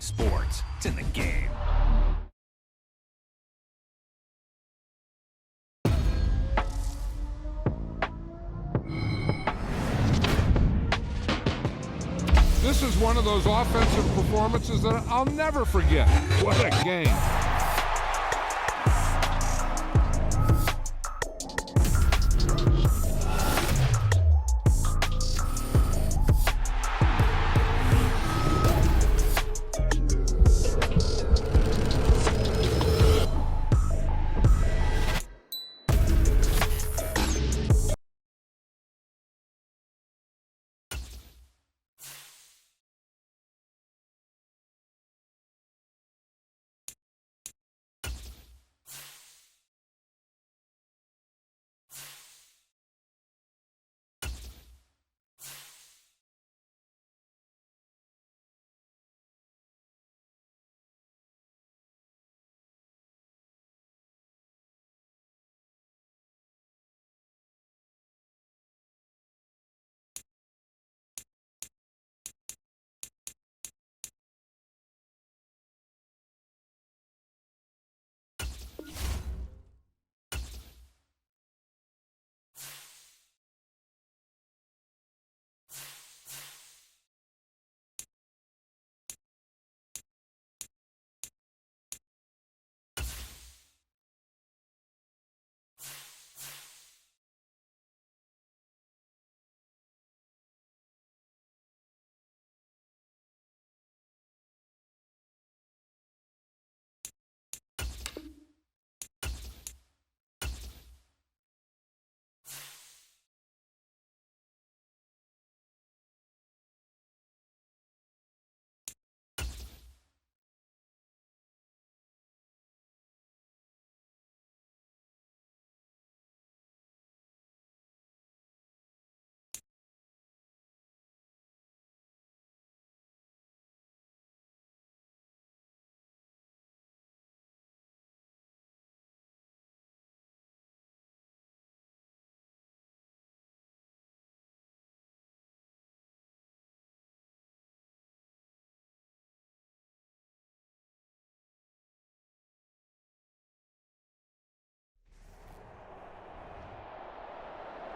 sports. It's in the game. This is one of those offensive performances that I'll never forget. What a game.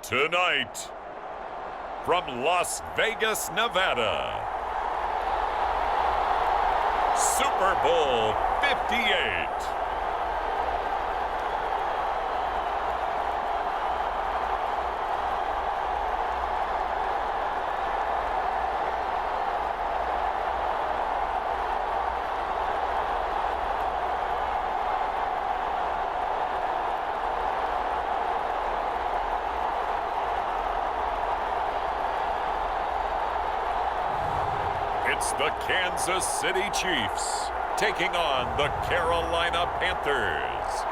Tonight, from Las Vegas, Nevada, Super Bowl 58. It's the Kansas City Chiefs taking on the Carolina Panthers.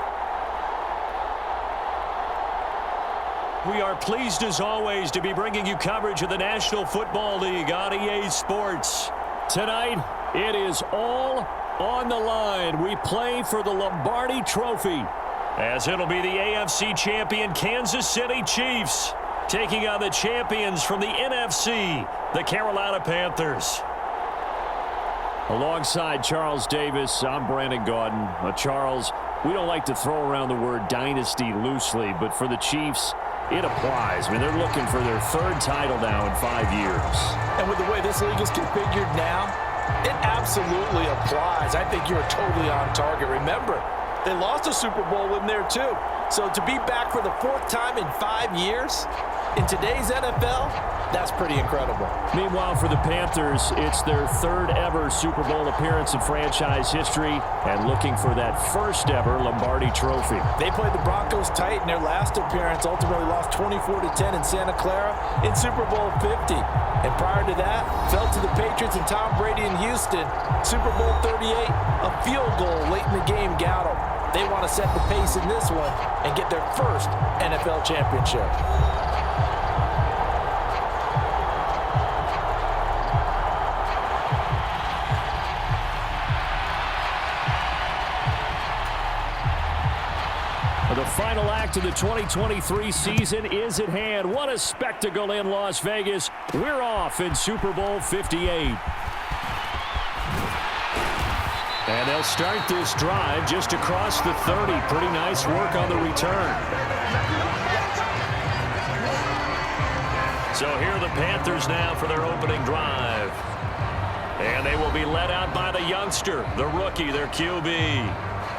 We are pleased as always to be bringing you coverage of the National Football League on EA Sports. Tonight, it is all on the line. We play for the Lombardi Trophy, as it'll be the AFC champion Kansas City Chiefs taking on the champions from the NFC, the Carolina Panthers. Alongside Charles Davis, I'm Brandon Gaudin. Charles, we don't like to throw around the word dynasty loosely, but for the Chiefs, it applies. I mean, they're looking for their third title now in 5 years. And with the way this league is configured now, it absolutely applies. I think you're totally on target. Remember, they lost a Super Bowl in there too. So to be back for the fourth time in 5 years in today's NFL, that's pretty incredible. Meanwhile, for the Panthers, it's their third ever Super Bowl appearance in franchise history and looking for that first ever Lombardi Trophy. They played the Broncos tight in their last appearance, ultimately lost 24-10 in Santa Clara in Super Bowl 50. And prior to that, fell to the Patriots and Tom Brady in Houston. Super Bowl 38, a field goal late in the game got them. They want to set the pace in this one and get their first NFL championship. The final act of the 2023 season is at hand. What a spectacle in Las Vegas. We're off in Super Bowl 58. And they'll start this drive just across the 30. Pretty nice work on the return. So here are the Panthers now for their opening drive. And they will be led out by the youngster, the rookie, their QB.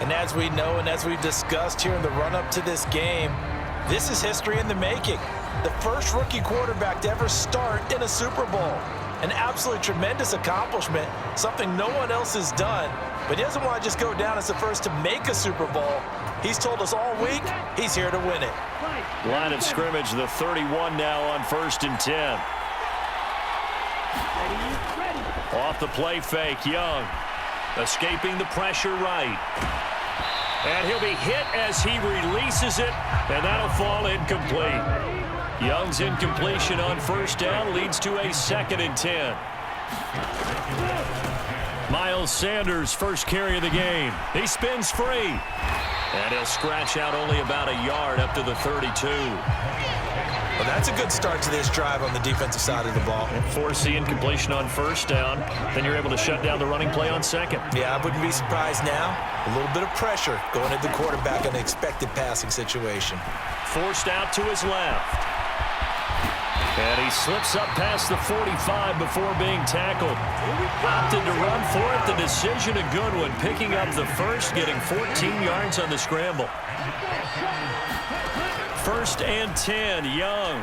And as we know and as we've discussed here in the run-up to this game, this is history in the making. The first rookie quarterback to ever start in a Super Bowl. An absolutely tremendous accomplishment, something no one else has done. But he doesn't want to just go down as the first to make a Super Bowl. He's told us all week he's here to win it. Line of scrimmage, the 31 now on 1st and 10. Off the play fake, Young. Escaping the pressure right. And he'll be hit as he releases it, and that'll fall incomplete. Young's incompletion on 1st down leads to a 2nd and 10. Miles Sanders, first carry of the game. He spins free. And he'll scratch out only about a yard up to the 32. Well, that's a good start to this drive on the defensive side of the ball. And force the incompletion on 1st down. Then you're able to shut down the running play on 2nd. Yeah, I wouldn't be surprised now. A little bit of pressure going at the quarterback in an expected passing situation. Forced out to his left. And he slips up past the 45 before being tackled. Opted to run for it. The decision a good one. Picking up the first, getting 14 yards on the scramble. 1st and 10, Young.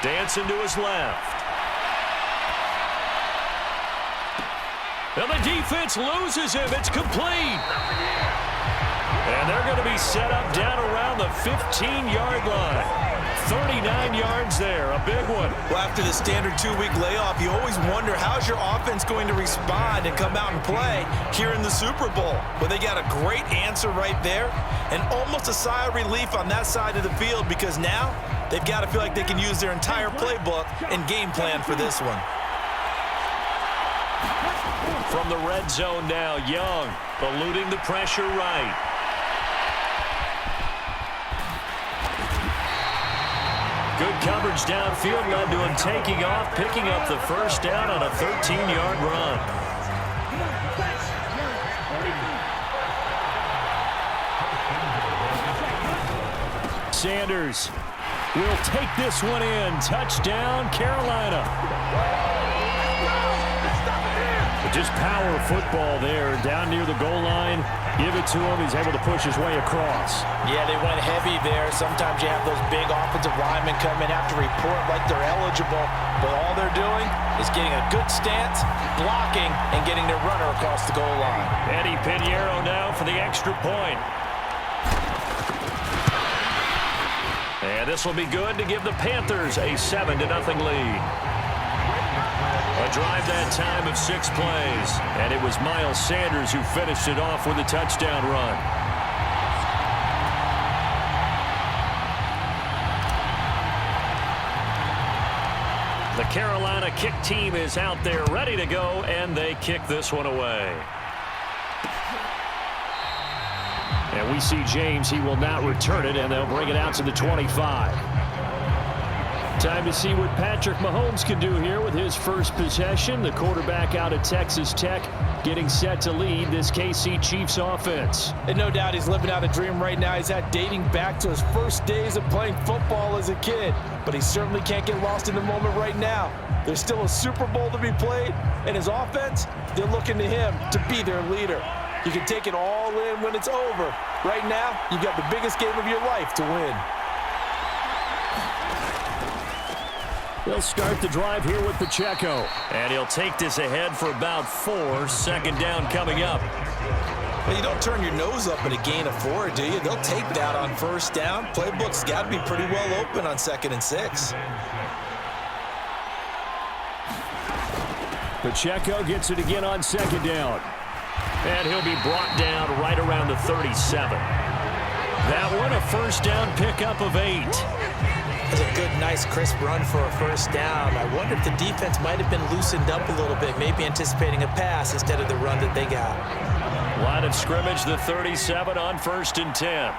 Dancing to his left. And the defense loses him. It's complete. And they're going to be set up down around the 15-yard line. 39 yards there, a big one. Well, after the standard 2-week layoff, you always wonder how's your offense going to respond and come out and play here in the Super Bowl. Well, they got a great answer right there and almost a sigh of relief on that side of the field because now they've got to feel like they can use their entire playbook and game plan for this one. From the red zone now, Young eluding the pressure right. Good coverage downfield led to him taking off, picking up the 1st down on a 13-yard run. Sanders will take this one in. Touchdown, Carolina. But just power football there down near the goal line. Give it to him. He's able to push his way across. Yeah, they went heavy there. Sometimes you have those big offensive linemen come in, have to report like they're eligible. But all they're doing is getting a good stance, blocking, and getting their runner across the goal line. Eddie Pinheiro now for the extra point. And this will be good to give the Panthers a 7-0 lead. A drive that time of 6 plays. And it was Miles Sanders who finished it off with a touchdown run. The Carolina kick team is out there ready to go, and they kick this one away. And we see James. He will not return it, and they'll bring it out to the 25. Time to see what Patrick Mahomes can do here with his first possession. The quarterback out of Texas Tech getting set to lead this KC Chiefs offense. And no doubt he's living out a dream right now. He's dating back to his first days of playing football as a kid. But he certainly can't get lost in the moment right now. There's still a Super Bowl to be played, and his offense, they're looking to him to be their leader. You can take it all in when it's over. Right now, you've got the biggest game of your life to win. They'll start the drive here with Pacheco. And he'll take this ahead for about 4. 2nd down coming up. Well, you don't turn your nose up at a gain of 4, do you? They'll take that on 1st down. Playbook's got to be pretty well open on 2nd and 6. Pacheco gets it again on 2nd down. And he'll be brought down right around the 37. That one, a 1st down pickup of 8. That's a good, nice, crisp run for a 1st down. I wonder if the defense might have been loosened up a little bit, maybe anticipating a pass instead of the run that they got. Line of scrimmage, the 37 on 1st and 10.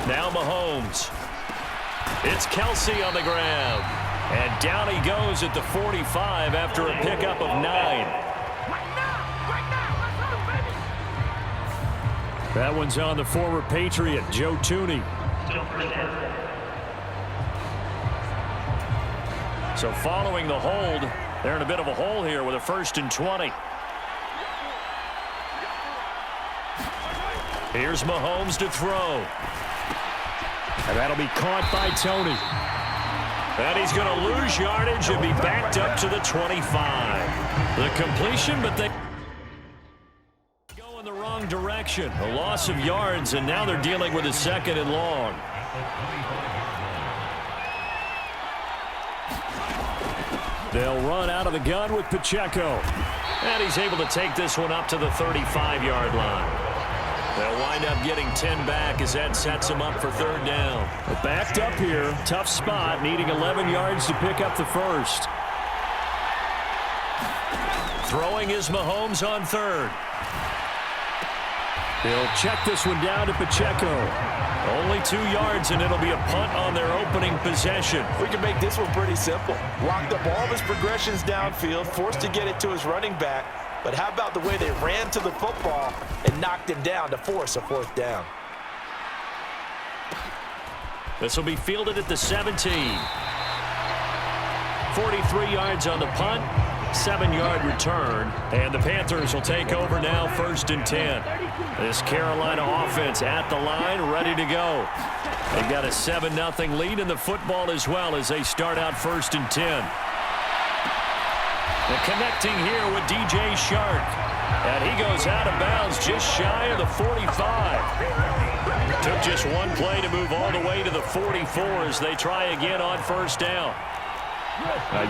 Now Mahomes. It's Kelsey on the grab. And down he goes at the 45 after a pickup of 9. That one's on the former Patriot, Joe Tooney. So following the hold, they're in a bit of a hole here with a 1st and 20. Here's Mahomes to throw. And that'll be caught by Tony. And he's going to lose yardage and be backed up to the 25. The completion, but they go in the wrong direction. A loss of yards, and now they're dealing with a 2nd and long. They'll run out of the gun with Pacheco. And he's able to take this one up to the 35-yard line. They'll wind up getting 10 back as that sets them up for 3rd down. But backed up here, tough spot, needing 11 yards to pick up the 1st. Throwing is Mahomes on 3rd. He'll check this one down to Pacheco. Only 2 yards, and it'll be a punt on their opening possession. We can make this one pretty simple. Locked up all of his progressions downfield, forced to get it to his running back. But how about the way they ran to the football and knocked him down to force a 4th down? This will be fielded at the 17. 43 yards on the punt, 7-yard return, and the Panthers will take over now 1st and 10. This Carolina offense at the line, ready to go. They've got a 7-0 lead in the football as well as they start out 1st and 10. And connecting here with DJ Shark. And he goes out of bounds just shy of the 45. Took just one play to move all the way to the 44 as they try again on 1st down.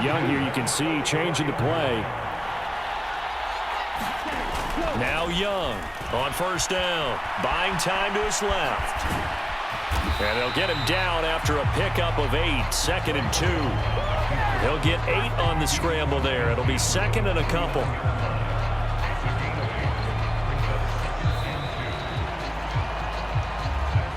Young here, you can see changing the play. Now Young on 1st down. Buying time to his left. And they'll get him down after a pickup of 8. 2nd and 2. They'll get 8 on the scramble there. It'll be 2nd and a couple.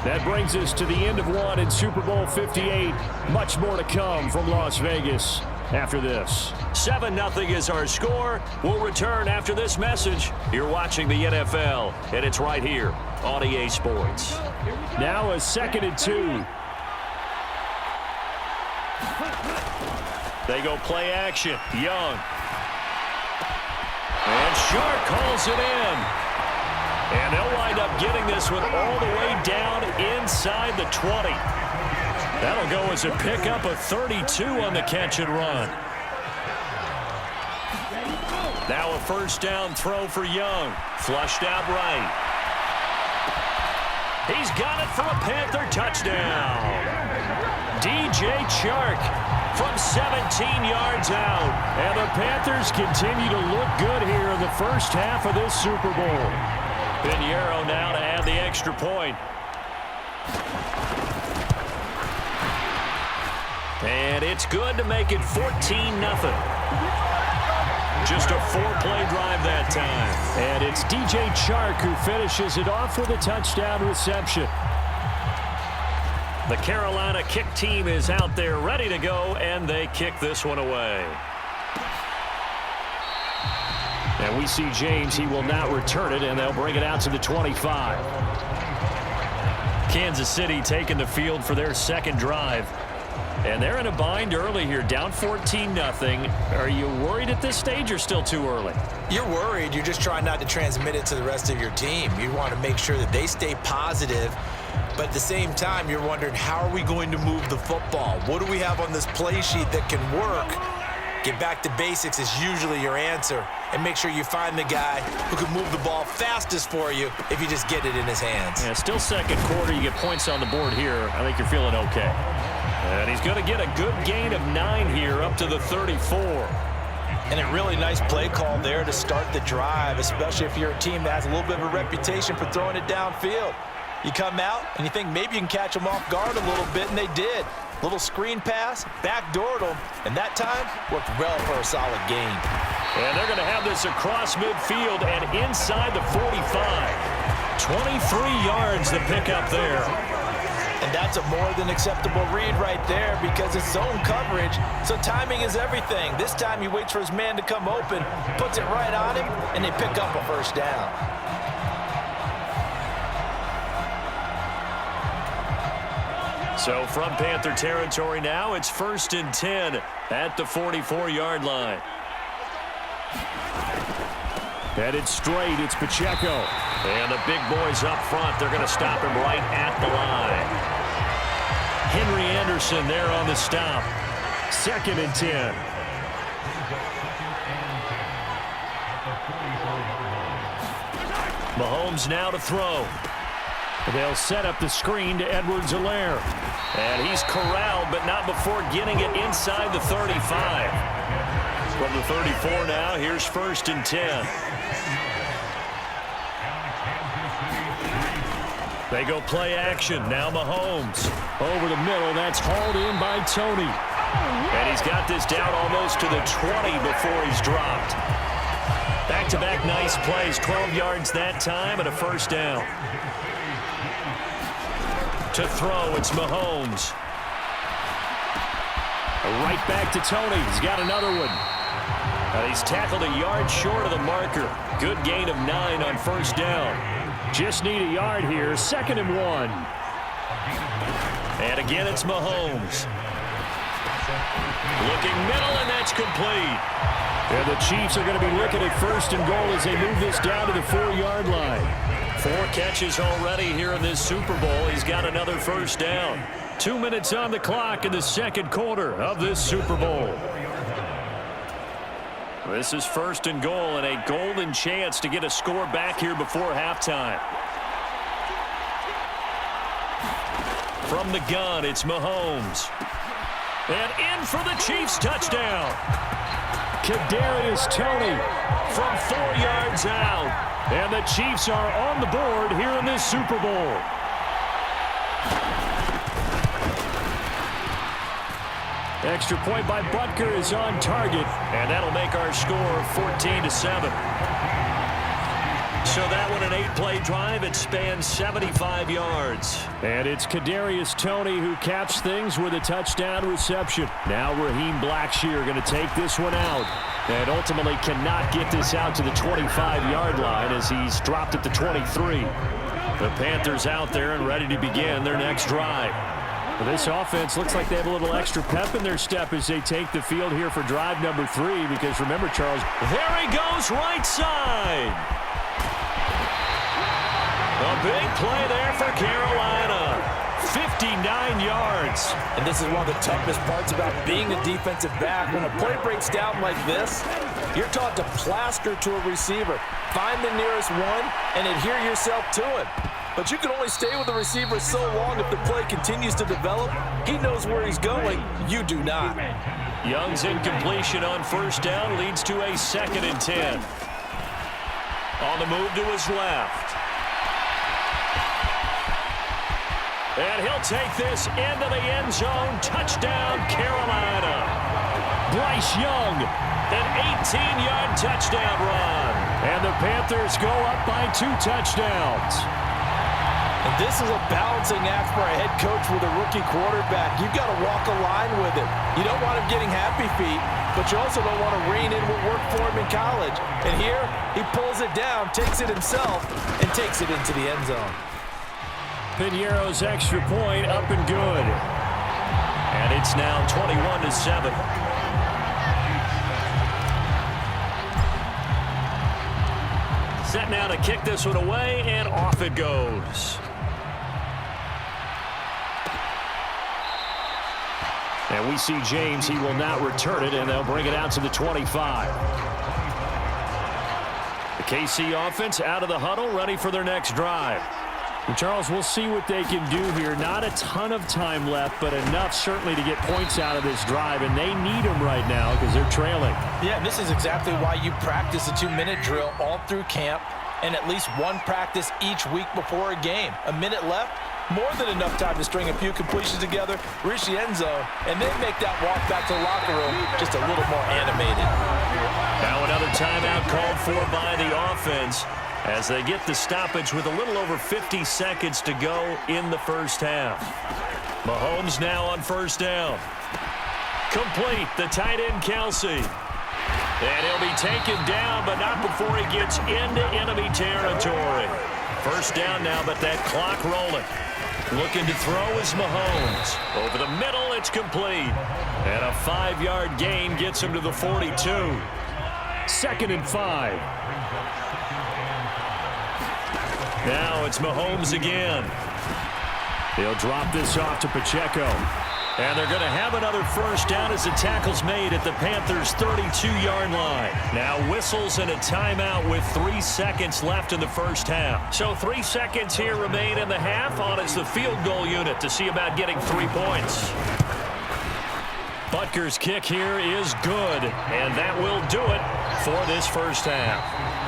That brings us to the end of one in Super Bowl 58. Much more to come from Las Vegas after this. 7-0 is our score. We'll return after this message. You're watching the NFL, and it's right here on EA Sports. Now a 2nd and 2. They go play action. Young. And Shark calls it in. And they'll wind up getting this one all the way down inside the 20. That'll go as a pickup of 32 on the catch and run. Now a 1st down throw for Young. Flushed out right. He's got it for a Panther touchdown. DJ Chark from 17 yards out. And the Panthers continue to look good here in the first half of this Super Bowl. Pinheiro now to add the extra point. And it's good to make it 14-0. Just a 4-play drive that time. And it's DJ Chark who finishes it off with a touchdown reception. The Carolina kick team is out there ready to go, and they kick this one away. And we see James. He will not return it, and they'll bring it out to the 25. Kansas City taking the field for their 2nd drive. And they're in a bind early here, down 14-0. Are you worried at this stage or still too early? You're worried. You're just trying not to transmit it to the rest of your team. You want to make sure that they stay positive. But at the same time, you're wondering, how are we going to move the football? What do we have on this play sheet that can work? Get back to basics is usually your answer. And make sure you find the guy who can move the ball fastest for you if you just get it in his hands. Yeah, still 2nd quarter. You get points on the board here. I think you're feeling okay. And he's going to get a good gain of 9 here up to the 34. And a really nice play call there to start the drive, especially if you're a team that has a little bit of a reputation for throwing it downfield. You come out and you think maybe you can catch them off guard a little bit, and they did. Little screen pass, backdoored them, and that time worked well for a solid gain. And they're going to have this across midfield and inside the 45. 23 yards to pick up there. And that's a more than acceptable read right there because it's zone coverage, so timing is everything. This time he waits for his man to come open, puts it right on him, and they pick up a first down. So from Panther territory now, it's 1st and 10 at the 44-yard line. Headed straight, it's Pacheco. And the big boys up front, they're going to stop him right at the line. Henry Anderson there on the stop. 2nd and 10. Mahomes now to throw. They'll set up the screen to Edwards-Helaire. And he's corralled, but not before getting it inside the 35. From the 34 now, here's 1st and 10. They go play action. Now Mahomes. Over the middle, that's hauled in by Tony. And he's got this down almost to the 20 before he's dropped. Back-to-back nice plays. 12 yards that time and a first down. To throw, it's Mahomes. Right back to Tony. He's got another one. And he's tackled a yard short of the marker. Good gain of 9 on first down. Just need a yard here. 2nd and 1. And again, it's Mahomes. Looking middle, and that's complete. And the Chiefs are going to be looking at 1st and goal as they move this down to the 4-yard line. 4 catches already here in this Super Bowl. He's got another first down. 2 minutes on the clock in the second quarter of this Super Bowl. This is 1st and goal and a golden chance to get a score back here before halftime. From the gun, it's Mahomes. And in for the Chiefs touchdown. Kadarius Toney from 4 yards out. And the Chiefs are on the board here in this Super Bowl. Extra point by Butker is on target. And that'll make our score 14-7. So that one, an 8-play drive. It spans 75 yards. And it's Kadarius Toney who caps things with a touchdown reception. Now Raheem Blackshear going to take this one out. And ultimately cannot get this out to the 25-yard line as he's dropped at the 23. The Panthers out there and ready to begin their next drive. Well, this offense looks like they have a little extra pep in their step as they take the field here for drive number 3. Because remember, Charles, there he goes right side. A big play there for Carolina. 59 yards. And this is one of the toughest parts about being a defensive back. When a play breaks down like this, you're taught to plaster to a receiver. Find the nearest one and adhere yourself to him. But you can only stay with the receiver so long if the play continues to develop. He knows where he's going. You do not. Young's incompletion on first down leads to a 2nd and 10. On the move to his left. And he'll take this into the end zone. Touchdown, Carolina. Bryce Young. An 18-yard touchdown run. And the Panthers go up by 2 touchdowns. And this is a balancing act for a head coach with a rookie quarterback. You've got to walk a line with him. You don't want him getting happy feet, but you also don't want to rein in what worked for him in college. And here, he pulls it down, takes it himself, and takes it into the end zone. Piñeiro's extra point up and good. And it's now 21-7. Set now to kick this one away, and off it goes. And we see James. He will not return it, and they'll bring it out to the 25. The KC offense out of the huddle, ready for their next drive. And Charles, we'll see what they can do here. Not a ton of time left, but enough certainly to get points out of this drive, and they need them right now because they're trailing. Yeah, this is exactly why you practice a 2-minute drill all through camp and at least one practice each week before a game. A minute left, more than enough time to string a few completions together, reach the end zone, and then make that walk back to the locker room just a little more animated. Now another timeout called for by the offense as they get the stoppage with a little over 50 seconds to go in the first half. Mahomes now on first down. Complete, the tight end Kelsey. And he'll be taken down, but not before he gets into enemy territory. First down now, but that clock rolling. Looking to throw is Mahomes. Over the middle, it's complete. And a 5-yard gain gets him to the 42. 2nd and 5. Now it's Mahomes again. He'll drop this off to Pacheco. And they're going to have another first down as the tackle's made at the Panthers' 32-yard line. Now whistles and a timeout with 3 seconds left in the first half. So 3 seconds here remain in the half on as the field goal unit to see about getting 3 points. Butker's kick here is good, and that will do it for this first half.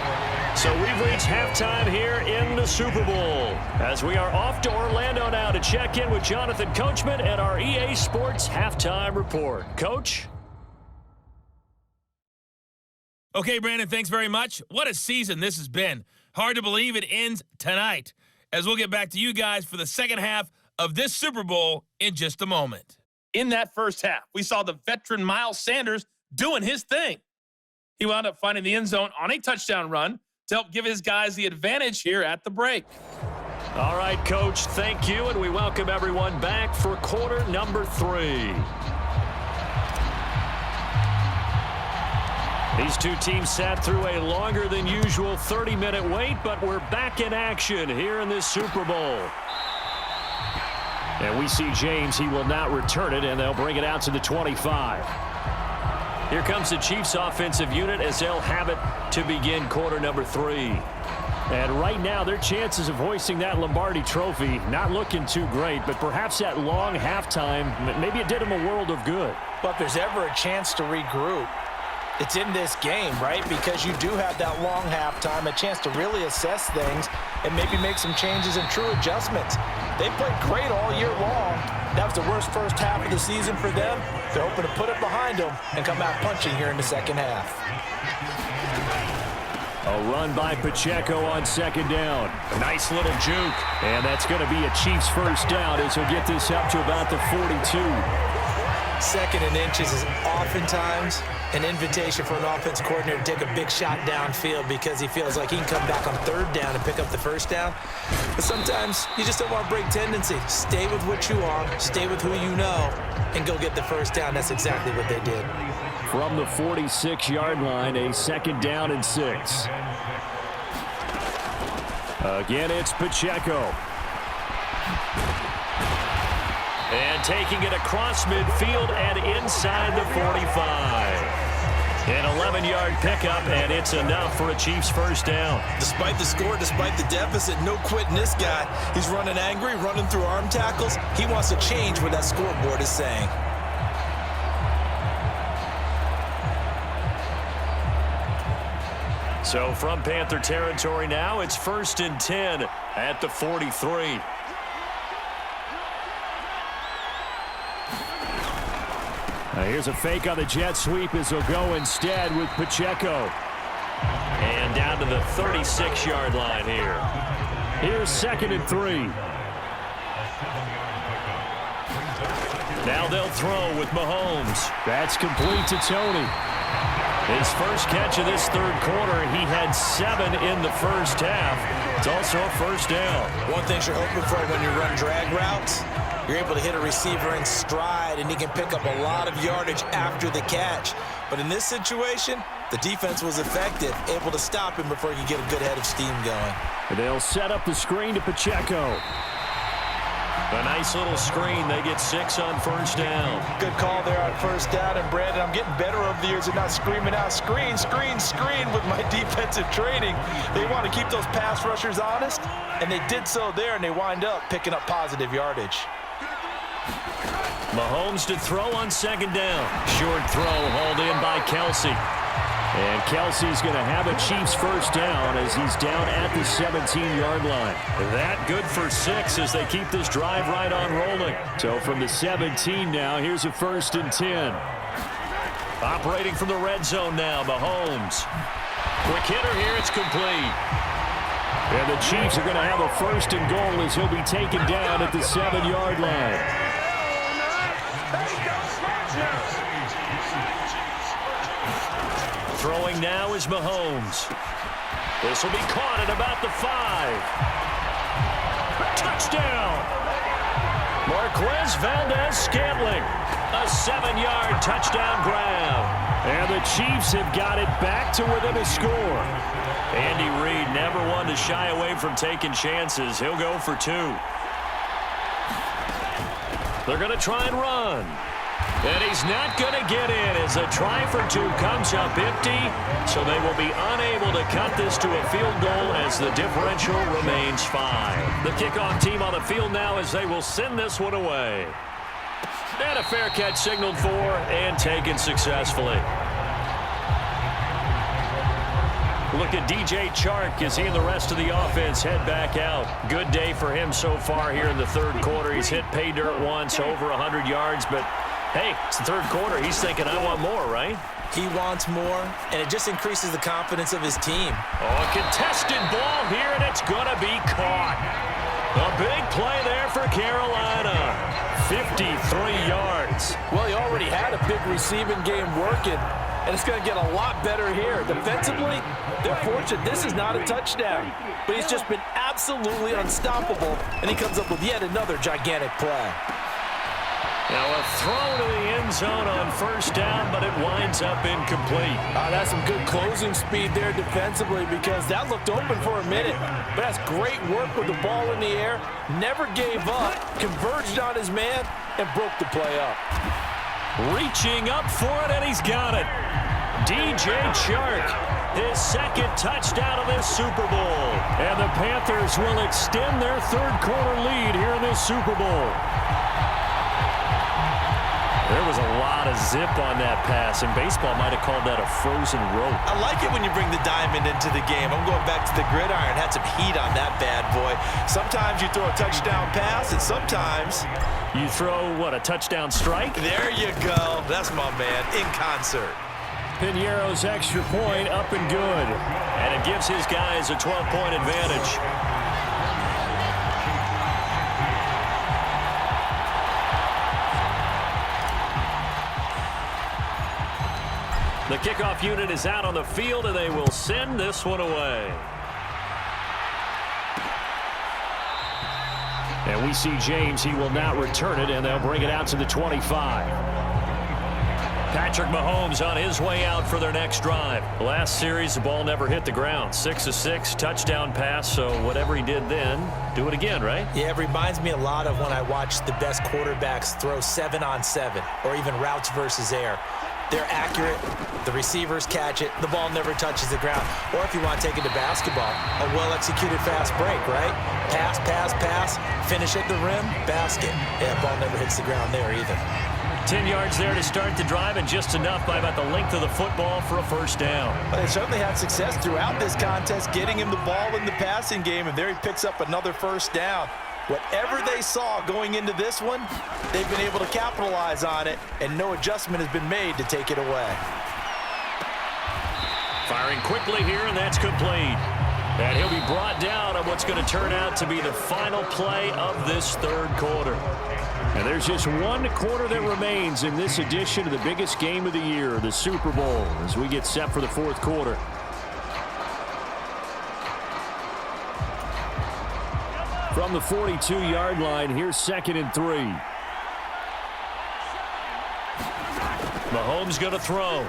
So we've reached halftime here in the Super Bowl as we are off to Orlando now to check in with Jonathan Coachman and our EA Sports Halftime Report. Coach? Okay, Brandon, thanks very much. What a season this has been. Hard to believe it ends tonight, as we'll get back to you guys for the second half of this Super Bowl in just a moment. In that first half, we saw the veteran Miles Sanders doing his thing. He wound up finding the end zone on a touchdown run to help give his guys the advantage here at the break. All right, Coach, thank you, and we welcome everyone back for quarter number 3. These two teams sat through a longer than usual 30-minute wait, but we're back in action here in this Super Bowl. And we see James. He will not return it, and they'll bring it out to the 25. Here comes the Chiefs offensive unit as they'll have it to begin quarter number 3. And right now, their chances of hoisting that Lombardi trophy not looking too great, but perhaps that long halftime, maybe it did them a world of good. But if there's ever a chance to regroup, it's in this game, right? Because you do have that long halftime, a chance to really assess things and maybe make some changes and true adjustments. They played great all year long. That was the worst first half of the season for them. They're hoping to put it behind them and come out punching here in the second half. A run by Pacheco on 2nd down. Nice little juke. And that's going to be a Chiefs first down as he'll get this up to about the 42. 2nd and inches is oftentimes an invitation for an offense coordinator to take a big shot downfield because he feels like he can come back on 3rd down and pick up the first down. But sometimes you just don't want to break tendency. Stay with what you are, stay with who you know, and go get the first down. That's exactly what they did. From the 46-yard line, a 2nd down and 6. Again, it's Pacheco. And taking it across midfield and inside the 45. An 11-yard pickup, and it's enough for a Chiefs first down. Despite the score, despite the deficit, no quitting this guy. He's running angry, running through arm tackles. He wants to change what that scoreboard is saying. So from Panther territory now, it's 1st and 10 at the 43. Here's a fake on the jet sweep as he'll go instead with Pacheco. And down to the 36-yard line here. Here's 2nd and 3. Now they'll throw with Mahomes. That's complete to Tony. His first catch of this 3rd quarter, he had 7 in the first half. It's also a first down. One thing you're hoping for when you run drag routes, you're able to hit a receiver in stride, and he can pick up a lot of yardage after the catch. But in this situation, the defense was effective, able to stop him before he could get a good head of steam going. They'll set up the screen to Pacheco. A nice little screen. They get 6 on first down. Good call there on first down. And, Brandon, I'm getting better over the years at not screaming out, screen, screen, screen with my defensive training. They want to keep those pass rushers honest, and they did so there, and they wind up picking up positive yardage. Mahomes to throw on 2nd down. Short throw hauled in by Kelsey. And Kelsey's going to have a Chiefs first down as he's down at the 17-yard line. That good for 6 as they keep this drive right on rolling. So from the 17 now, here's a 1st and 10. Operating from the red zone now, Mahomes. Quick hitter here, it's complete. And the Chiefs are going to have a 1st and goal as he'll be taken down at the 7-yard line. Throwing now is Mahomes. This will be caught at about the 5. Touchdown! Marquez Valdez-Scantling. A 7-yard touchdown grab. And the Chiefs have got it back to within a score. Andy Reid never one to shy away from taking chances. He'll go for 2. They're going to try and run. And he's not going to get in as a try for 2 comes up empty. So they will be unable to cut this to a field goal as the differential remains 5. The kickoff team on the field now as they will send this one away. And a fair catch signaled for and taken successfully. Look at DJ Chark as he and the rest of the offense head back out. Good day for him so far here in the third quarter. He's hit pay dirt once, over 100 yards, but hey, it's the third quarter. He's thinking, I want more, right? He wants more, and it just increases the confidence of his team. Oh, a contested ball here, and it's going to be caught. A big play there for Carolina. 53 yards. Well, he already had a big receiving game working, and it's going to get a lot better here. Defensively, they're fortunate this is not a touchdown, but he's just been absolutely unstoppable, and he comes up with yet another gigantic play. Now a throw to the end zone on first down, but it winds up incomplete. That's some good closing speed there defensively because that looked open for a minute. But that's great work with the ball in the air. Never gave up, converged on his man, and broke the play up. Reaching up for it, and he's got it. DJ Chark, his second touchdown of this Super Bowl. And the Panthers will extend their third quarter lead here in this Super Bowl. There was a lot of zip on that pass, and baseball might have called that a frozen rope. I like it when you bring the diamond into the game. I'm going back to the gridiron. Had some heat on that bad boy. Sometimes you throw a touchdown pass, and sometimes you throw, what, a touchdown strike? There you go. That's my man, in concert. Piñeiro's extra point up and good. And it gives his guys a 12-point advantage. The kickoff unit is out on the field, and they will send this one away. And we see James. He will not return it, and they'll bring it out to the 25. Patrick Mahomes on his way out for their next drive. Last series, the ball never hit the ground. 6 of 6, touchdown pass, so whatever he did then, do it again, right? Yeah, it reminds me a lot of when I watched the best quarterbacks throw 7-on-7 or even routes versus air. They're accurate. The receivers catch it. The ball never touches the ground. Or if you want to take it to basketball, a well-executed fast break, right? Pass, pass, pass, finish at the rim, basket. Yeah, ball never hits the ground there either. 10 yards there to start the drive, and just enough by about the length of the football for a first down. But they certainly had success throughout this contest, getting him the ball in the passing game, and there he picks up another first down. Whatever they saw going into this one, they've been able to capitalize on it, and no adjustment has been made to take it away. Firing quickly here, and that's complete. And he'll be brought down on what's going to turn out to be the final play of this third quarter. And there's just one quarter that remains in this edition of the biggest game of the year, the Super Bowl, as we get set for the fourth quarter. From the 42-yard line, here's 2nd and 3. Mahomes going to throw.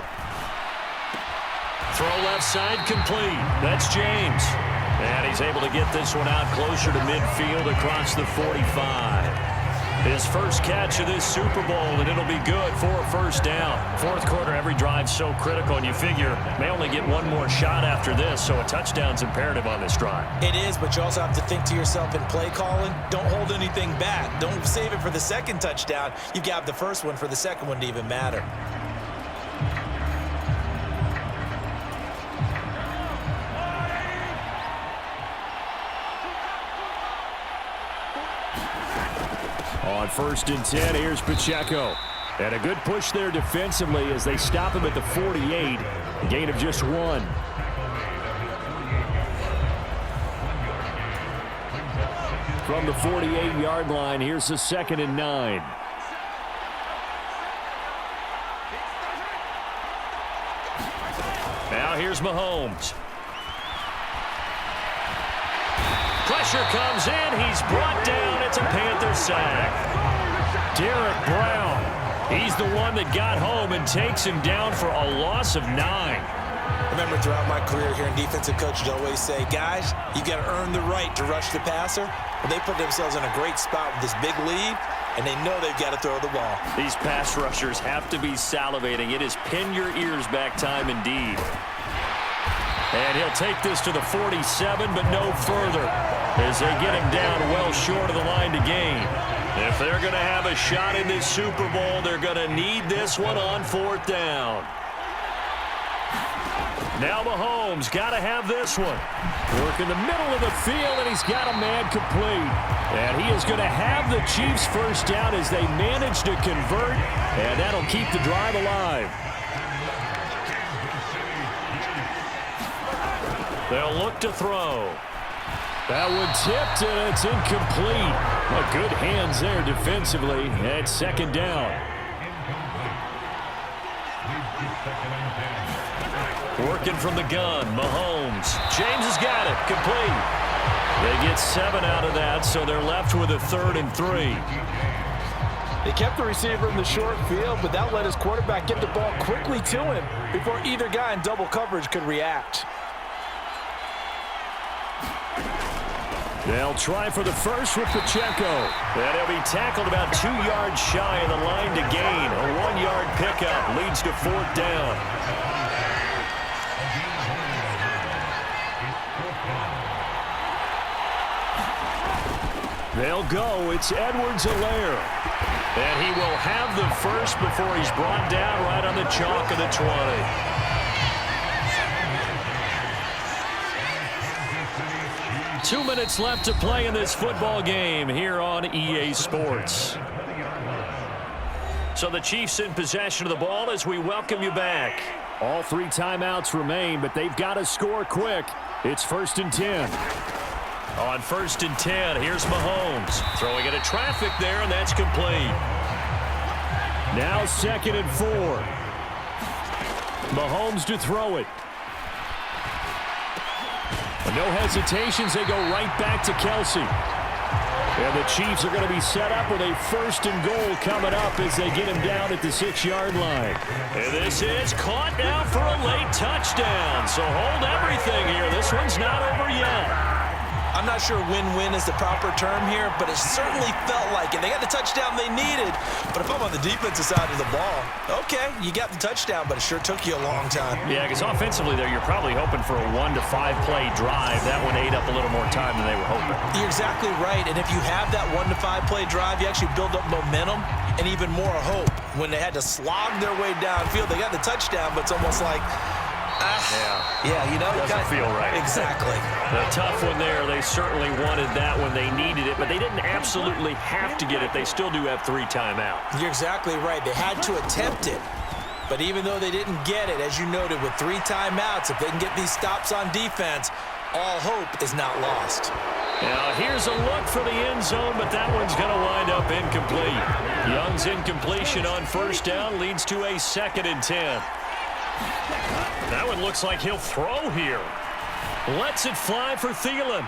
Throw left side complete. That's James. And he's able to get this one out closer to midfield across the 45. His first catch of this Super Bowl, and it'll be good for a first down. Fourth quarter, every drive's so critical, and you figure may only get one more shot after this, so a touchdown's imperative on this drive. It is, but you also have to think to yourself in play calling, don't hold anything back. Don't save it for the second touchdown. You got the first one for the second one to even matter. On 1st and 10, here's Pacheco. And a good push there defensively as they stop him at the 48. A gain of just 1. From the 48-yard line, here's the 2nd and 9. Now here's Mahomes. Pressure comes in. He's brought down. It's a Panther sack. Derek Brown. He's the one that got home and takes him down for a loss of 9. Remember, throughout my career here in defensive coaches always say, guys, you got to earn the right to rush the passer. Well, they put themselves in a great spot with this big lead, and they know they've got to throw the ball. These pass rushers have to be salivating. It is pin your ears back time indeed. And he'll take this to the 47, but no further, as they get him down well short of the line to gain. If they're going to have a shot in this Super Bowl, they're going to need this one on 4th down. Now Mahomes got to have this one. Work in the middle of the field, and he's got a man complete. And he is going to have the Chiefs first down as they manage to convert, and that'll keep the drive alive. They'll look to throw. That one tipped, and it's incomplete. Well, good hands there defensively, and 2nd down. Working from the gun, Mahomes. James has got it, complete. They get 7 out of that, so they're left with a 3rd and 3. They kept the receiver in the short field, but that let his quarterback get the ball quickly to him before either guy in double coverage could react. They'll try for the first with Pacheco. And he'll be tackled about 2 yards shy of the line to gain. A 1-yard pickup leads to 4th down. They'll go. It's Edwards-Helaire. And he will have the first before he's brought down right on the chalk of the 20. 2 minutes left to play in this football game here on EA Sports. So the Chiefs in possession of the ball as we welcome you back. All 3 timeouts remain, but they've got to score quick. It's 1st and 10. On 1st and 10, here's Mahomes. Throwing into traffic there, and that's complete. Now 2nd and 4. Mahomes to throw it. No hesitations, they go right back to Kelsey. And the Chiefs are going to be set up with a 1st and goal coming up as they get him down at the 6-yard line. And this is caught now for a late touchdown. So hold everything here. This one's not over yet. I'm not sure win-win is the proper term here, but it certainly felt like it. They got the touchdown they needed, but if I'm on the defensive side of the ball, okay, you got the touchdown, but it sure took you a long time. Yeah, because offensively there, you're probably hoping for a 1 to 5 play drive. That one ate up a little more time than they were hoping. You're exactly right, and if you have that 1 to 5 play drive, you actually build up momentum and even more hope. When they had to slog their way downfield, they got the touchdown, but it's almost like, yeah, you know, doesn't feel right. Exactly. The tough one there. They certainly wanted that when they needed it, but they didn't absolutely have to get it. They still do have 3 timeouts. You're exactly right. They had to attempt it, but even though they didn't get it, as you noted, with 3 timeouts, if they can get these stops on defense, all hope is not lost. Now here's a look for the end zone, but that one's going to wind up incomplete. Young's incompletion on 1st down leads to a 2nd and 10. That one looks like he'll throw here. Lets it fly for Thielen.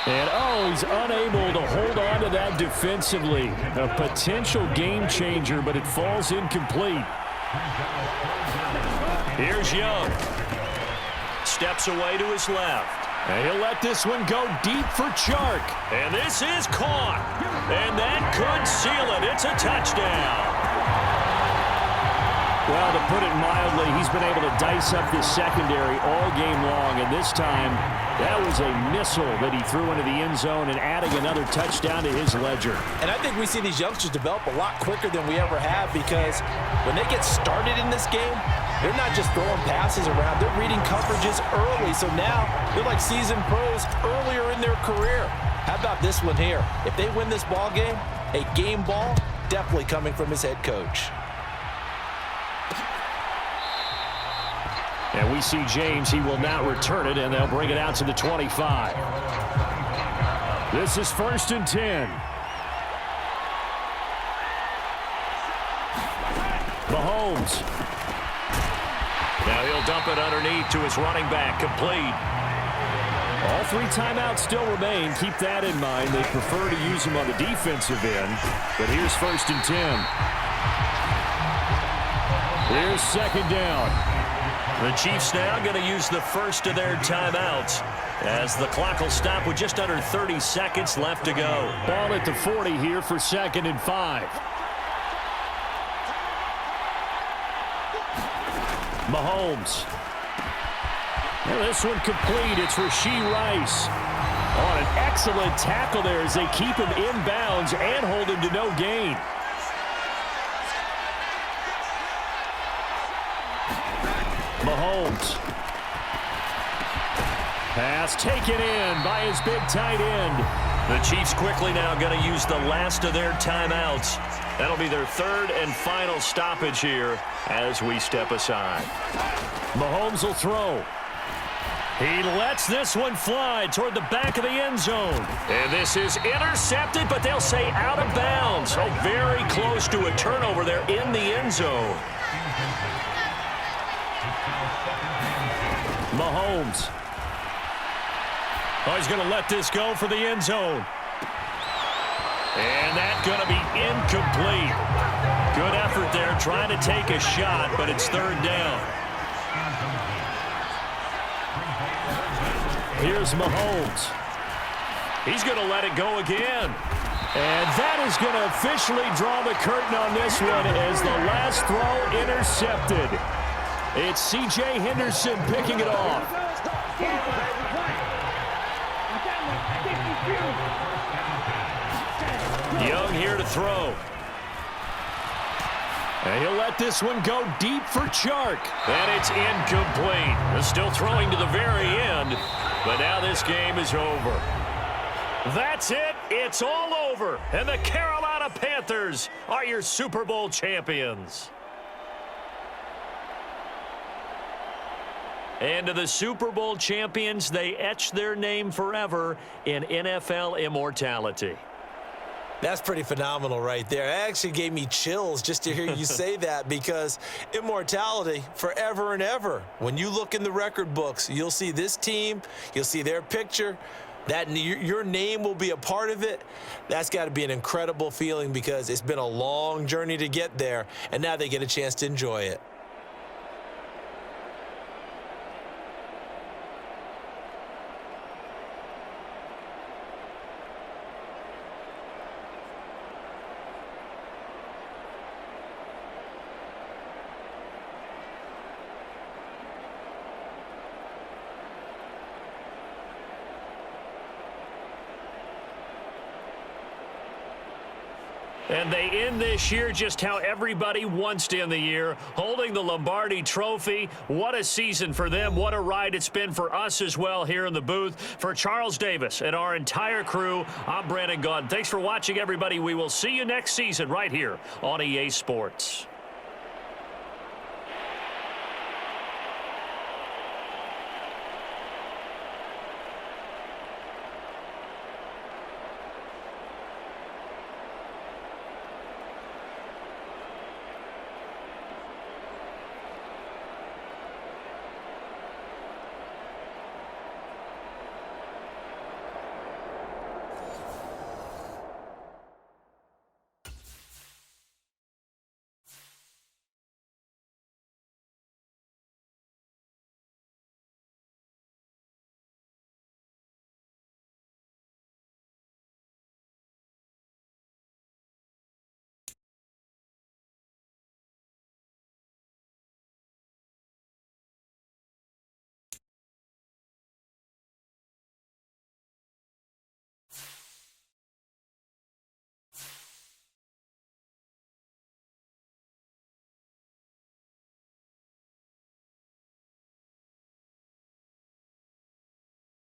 And, he's unable to hold on to that defensively. A potential game changer, but it falls incomplete. Here's Young. Steps away to his left. And he'll let this one go deep for Chark. And this is caught. And that could seal it. It's a touchdown. Well, to put it mildly, he's been able to dice up this secondary all game long, and this time that was a missile that he threw into the end zone and adding another touchdown to his ledger. And I think we see these youngsters develop a lot quicker than we ever have, because when they get started in this game, they're not just throwing passes around, they're reading coverages early, so now they're like seasoned pros earlier in their career. How about this one here? If they win this ball game, a game ball definitely coming from his head coach. And we see James. He will not return it, and they'll bring it out to the 25. This is 1st and 10. Mahomes. Now he'll dump it underneath to his running back, complete. All 3 timeouts still remain. Keep that in mind. They prefer to use them on the defensive end. But here's 1st and 10. Here's 2nd down. The Chiefs now going to use the first of their timeouts as the clock will stop with just under 30 seconds left to go. Ball at the 40 here for 2nd and 5. Mahomes. Well, this one complete. It's Rashee Rice. On an excellent tackle there as they keep him in bounds and hold him to no gain. Mahomes. Pass taken in by his big tight end. The Chiefs quickly now going to use the last of their timeouts. That'll be their 3rd and final stoppage here as we step aside. Mahomes will throw. He lets this one fly toward the back of the end zone. And this is intercepted, but they'll say out of bounds. Oh, very close to a turnover there in the end zone. Mahomes. Oh, he's going to let this go for the end zone. And that's going to be incomplete. Good effort there trying to take a shot, but it's 3rd down. Here's Mahomes. He's going to let it go again. And that is going to officially draw the curtain on this one as the last throw intercepted. It's C.J. Henderson picking it off. Young here to throw. And he'll let this one go deep for Chark. And it's incomplete. They're still throwing to the very end, but now this game is over. That's it. It's all over. And the Carolina Panthers are your Super Bowl champions. And to the Super Bowl champions, they etch their name forever in NFL immortality. That's pretty phenomenal right there. It actually gave me chills just to hear you say that, because immortality forever and ever. When you look in the record books, you'll see this team, you'll see their picture, that your name will be a part of it. That's got to be an incredible feeling, because it's been a long journey to get there, and now they get a chance to enjoy it. And they end this year just how everybody wants to end the year, holding the Lombardi Trophy. What a season for them. What a ride it's been for us as well here in the booth. For Charles Davis and our entire crew, I'm Brandon Gaudin. Thanks for watching, everybody. We will see you next season right here on EA Sports.